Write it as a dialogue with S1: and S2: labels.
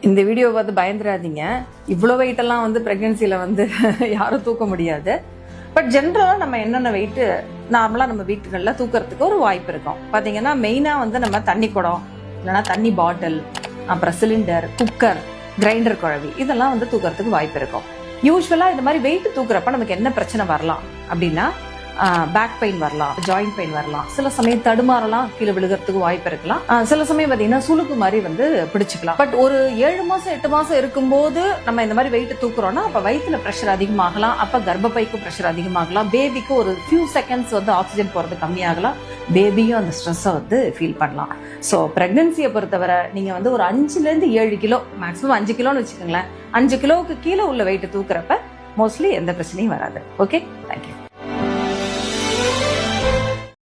S1: இந்த வீடியோ பார்த்து பயந்துடாதீங்க. இவ்வளோ வெயிட்டெல்லாம் வந்து ப்ரெக்னென்சியில் வந்து யாரும் தூக்க முடியாது. பட் ஜென்ரலாக நம்ம என்னென்ன வெயிட்டு நார்மலாக நம்ம வீட்டுகளில் தூக்கிறதுக்கு ஒரு வாய்ப்பு இருக்கும். பார்த்தீங்கன்னா மெயினாக வந்து நம்ம தண்ணி குடம், இல்லைனா தண்ணி பாட்டில், அப்புறம் சிலிண்டர், குக்கர், கிரைண்டர் குழவி, இதெல்லாம் வந்து தூக்கிறதுக்கு வாய்ப்பு இருக்கும். யூஸ்வலாக இந்த மாதிரி வெயிட் தூக்குறப்ப நமக்கு என்ன பிரச்சனை வரலாம் அப்படின்னா, பேக் பெயின் வரலாம், ஜாயிண்ட் பெயின் வரலாம், சில சமயம் தடுமாறலாம், கீழே விழுகிறதுக்கு வாய்ப்பு இருக்கலாம், சில சமயம் பார்த்தீங்கன்னா சுளுக்கு மாதிரி வந்து பிடிச்சிக்கலாம். பட் ஒரு 7 மாசம் 8 மாசம் இருக்கும்போது நம்ம இந்த மாதிரி வெயிட் தூக்குறோம்னா அப்ப வயிற்றுல ப்ரெஷர் அதிகமாகலாம், அப்ப கர்ப்பப்பைக்கு ப்ரெஷர் அதிகமாகலாம், பேபிக்கு ஒரு ஃபியூ செகண்ட்ஸ் வந்து ஆக்சிஜன் போறது கம்மியாகலாம், பேபியும் அந்த ஸ்ட்ரெஸ்ஸை வந்து ஃபீல் பண்ணலாம். ஸோ ப்ரெக்னன்சியை பொறுத்தவரை நீங்க வந்து ஒரு 5 to 7 கிலோ, மேக்ஸிமம் 5 கிலோன்னு வச்சுக்கோங்களேன், 5 கிலோவுக்கு கீழே உள்ள வெயிட் தூக்குறப்ப மோஸ்ட்லி எந்த பிரச்சனையும் வராது. Okay, thank you.